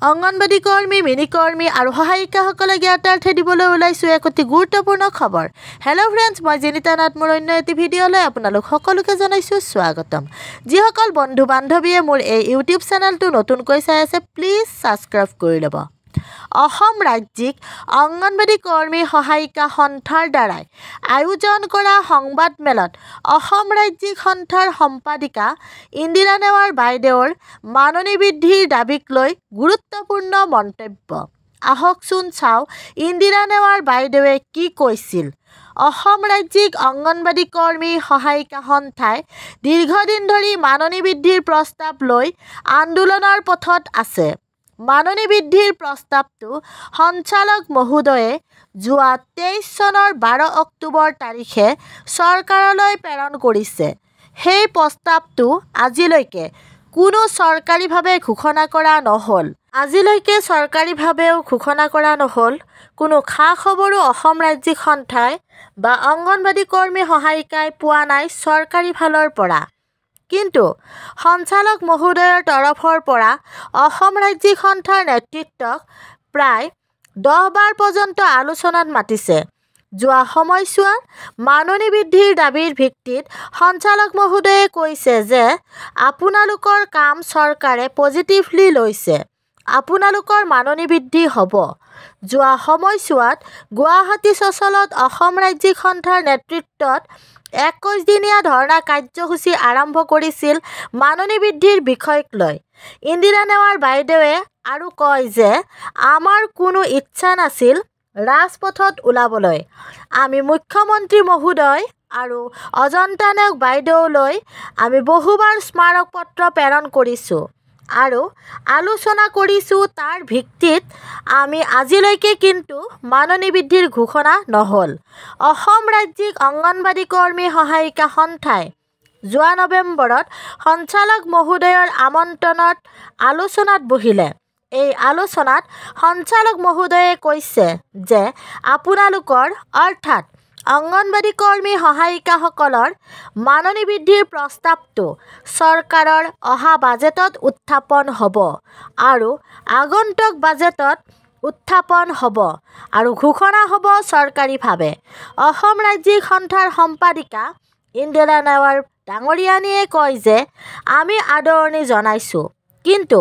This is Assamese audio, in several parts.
অঙ্গনবাড়ী কৰ্মী, মিনি কৰ্মী আৰু সহায়িকাসকলে জ্ঞাতাৰ্থে দিবলৈ ওলাইছোঁ এক অতি গুৰুত্বপূৰ্ণ খবৰ। হেল্ল' ফ্ৰেণ্ডছ, মই জেনিতা নাথ মোৰ অন্য এটি ভিডিঅ'লৈ আপোনালোক সকলোকে জনাইছোঁ স্বাগতম। যিসকল বন্ধু বান্ধৱীয়ে মোৰ এই ইউটিউব চেনেলটো নতুনকৈ চাই আছে, প্লিজ ছাবস্ক্ৰাইব কৰি ল'ব। অসম ৰাজ্যিক অঙ্গনবাড়ী কৰ্মী সহায়িকা সন্থাৰ দ্বাৰাই আয়োজন কৰা সংবাদমেলত অসম ৰাজ্যিক সন্থাৰ সম্পাদিকা ইন্দিৰা নেৱাৰ বাইদেউৰ মাননী বৃদ্ধিৰ দাবীক লৈ গুৰুত্বপূৰ্ণ মন্তব্য। আহকচোন চাওঁ ইন্দিৰা নেৱাৰ বাইদেৱে কি কৈছিল। অসম ৰাজ্যিক অঙ্গনবাড়ী কৰ্মী সহায়িকা সন্থাই দীৰ্ঘদিন ধৰি মাননী বৃদ্ধিৰ প্ৰস্তাৱ লৈ আন্দোলনৰ পথত আছে। মাননী বৃদ্ধিৰ প্ৰস্তাৱটো সঞ্চালক মহোদয়ে যোৱা 23 চনৰ 12 অক্টোবৰ তাৰিখে চৰকাৰলৈ প্ৰেৰণ কৰিছে। সেই প্ৰস্তাৱটো আজিলৈকে কোনো চৰকাৰীভাৱে ঘোষণা কৰা নহ'ল। কোনো খা খবৰো অসম ৰাজ্যিক সন্থাই বা অঙ্গনবাড়ী কৰ্মী সহায়িকাই পোৱা নাই চৰকাৰী ফালৰ পৰা। কিন্তু সঞ্চালক মহোদয়ৰ তৰফৰ পৰা অসম ৰাজ্যিক সন্থাৰ নেতৃত্বক প্ৰায় 10 বাৰ পৰ্যন্ত আলোচনাত মাতিছে। যোৱা সময়ছোৱাত মাননী বৃদ্ধিৰ দাবীৰ ভিত্তিত সঞ্চালক মহোদয়ে কৈছে যে আপোনালোকৰ কাম চৰকাৰে পজিটিভলি লৈছে, আপোনালোকৰ মাননী বৃদ্ধি হ'ব। যোৱা সময়ছোৱাত গুৱাহাটী চচলত অসম ৰাজ্যিক সন্থাৰ নেতৃত্বত 21 দিনীয়া ধৰ্ণা কাৰ্যসূচী আৰম্ভ কৰিছিল মাননী বৃদ্ধিৰ বিষয়ক লৈ। ইন্দিৰা নেৱাৰ বাইদেৱে আৰু কয় যে আমাৰ কোনো ইচ্ছা নাছিল ৰাজপথত ওলাবলৈ। আমি মুখ্যমন্ত্ৰী মহোদয় আৰু অজন্তা নেওগ বাইদেউলৈ আমি বহুবাৰ স্মাৰক পত্ৰ প্ৰেৰণ কৰিছোঁ আৰু আলোচনা কৰিছোঁ। তাৰ ভিত্তিত আমি আজিলৈকে কিন্তু মাননী বৃদ্ধিৰ ঘোষণা নহ'ল। অসম ৰাজ্যিক অঙ্গনবাড়ী কৰ্মী সহায়িকা সন্থাই যোৱা নৱেম্বৰত সঞ্চালক মহোদয়ৰ আমন্ত্ৰণত আলোচনাত বহিলে। এই আলোচনাত সঞ্চালক মহোদয়ে কৈছে যে আপোনালোকৰ অৰ্থাৎ অঙ্গনবাড়ী কৰ্মী সহায়িকাসকলৰ মাননী বৃদ্ধিৰ প্ৰস্তাৱটো চৰকাৰৰ অহা বাজেটত উত্থাপন হ'ব আৰু আগন্তুক বাজেটত উত্থাপন হ'ব আৰু ঘোষণা হ'ব চৰকাৰীভাৱে। অসম ৰাজ্যিক সন্থাৰ সম্পাদিকা ইন্দিৰা নেৱাৰ ডাঙৰীয়ানীয়ে কয় যে আমি আদৰণি জনাইছোঁ, কিন্তু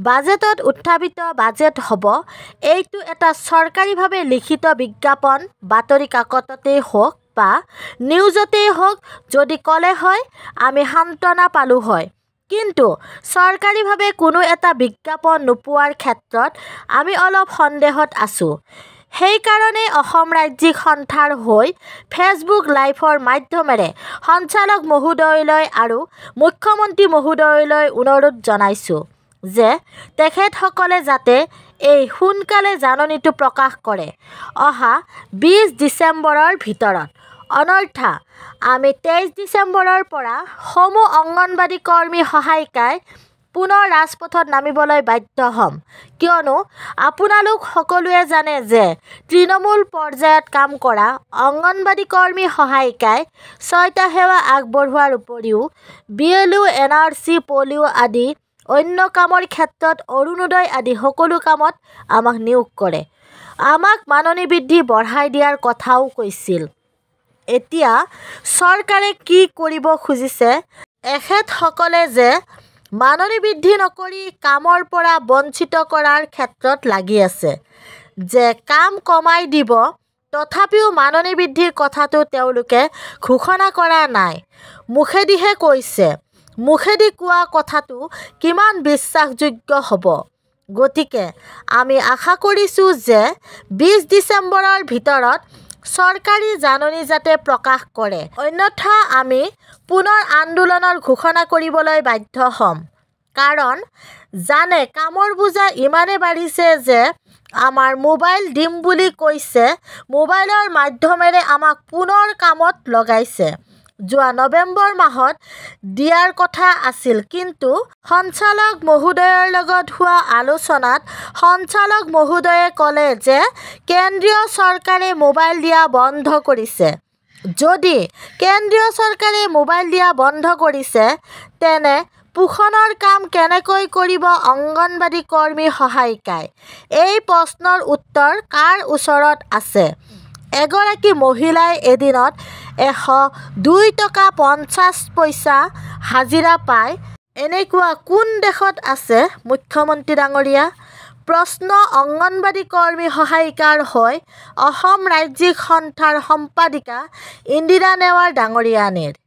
বাজেটত উত্থাপিত বাজেট হ'ব এইটো এটা চৰকাৰীভাৱে লিখিত বিজ্ঞাপন, বাতৰি কাকততেই হওক বা নিউজতেই হওক যদি ক'লে হয় আমি সান্তনা পালোঁ হয়, কিন্তু চৰকাৰীভাৱে কোনো এটা বিজ্ঞাপন নোপোৱাৰ ক্ষেত্ৰত আমি অলপ সন্দেহত আছোঁ। সেইকাৰণে অসম ৰাজ্যিক সন্থাৰ হৈ ফেচবুক লাইভৰ মাধ্যমেৰে সঞ্চালক মহোদয়লৈ আৰু মুখ্যমন্ত্ৰী মহোদয়লৈ অনুৰোধ জনাইছোঁ যে তেখেতসকলে যাতে এই সোনকালে জাননীটো প্ৰকাশ কৰে অহা 20 ডিচেম্বৰৰ ভিতৰত। অন্যথা আমি 23 ডিচেম্বৰৰ পৰা সমূহ অঙ্গনবাড়ী কৰ্মী সহায়িকাই পুনৰ ৰাজপথত নামিবলৈ বাধ্য হ'ম। কিয়নো আপোনালোক সকলোৱে জানে যে তৃণমূল পৰ্যায়ত কাম কৰা অঙ্গনবাড়ী কৰ্মী সহায়িকাই 6টা সেৱা আগবঢ়োৱাৰ উপৰিও BLO, NRC, পলিঅ' আদি অন্য কামৰ ক্ষেত্ৰত অৰুণোদয় আদি সকলো কামত আমাক নিয়োগ কৰে। আমাক মাননী বৃদ্ধি বঢ়াই দিয়াৰ কথাও কৈছিল। এতিয়া চৰকাৰে কি কৰিব খুজিছে? এখেতসকলে যে মাননী বৃদ্ধি নকৰি কামৰ পৰা বঞ্চিত কৰাৰ ক্ষেত্ৰত লাগি আছে, যে কাম কমাই দিব, তথাপিও মাননী বৃদ্ধিৰ কথাটো তেওঁলোকে ঘোষণা কৰা নাই, মুখেদিহে কৈছে। মুখেদি কোৱা কথাটো কিমান বিশ্বাসযোগ্য হ'ব? গতিকে আমি আশা কৰিছোঁ যে 20 ডিচেম্বৰৰ ভিতৰত চৰকাৰী জাননী যাতে প্ৰকাশ কৰে, অন্যথা আমি পুনৰ আন্দোলনৰ ঘোষণা কৰিবলৈ বাধ্য হ'ম। কাৰণ জানে কামৰ বোজা ইমানে বাঢ়িছে যে আমাৰ মোবাইল দিম বুলি কৈছে, মোবাইলৰ মাধ্যমেৰে আমাক পুনৰ কামত লগাইছে। যোৱা নৱেম্বৰ মাহত দিয়াৰ কথা আছিল, কিন্তু সঞ্চালক মহোদয়ৰ লগত হোৱা আলোচনাত সঞ্চালক মহোদয়ে ক'লে যে কেন্দ্ৰীয় চৰকাৰে মোবাইল দিয়া বন্ধ কৰিছে। যদি কেন্দ্ৰীয় চৰকাৰে মোবাইল দিয়া বন্ধ কৰিছে তেনে পোষণৰ কাম কেনেকৈ কৰিব অংগনবাদী কৰ্মী সহায়িকাই? এই প্ৰশ্নৰ উত্তৰ কাৰ ওচৰত আছে? এগৰাকী মহিলাই এদিনত 102 টকা 50 পইচা হাজিৰা পায়, এনেকুৱা কোন দেশত আছে মুখ্যমন্ত্ৰী ডাঙৰীয়া? প্ৰশ্ন অংগনবাদী কৰ্মী সহায়িকাৰ হৈ অসম ৰাজ্যিক সন্থাৰ সম্পাদিকা ইন্দিৰা নেৱাৰ ডাঙৰীয়ানীৰ।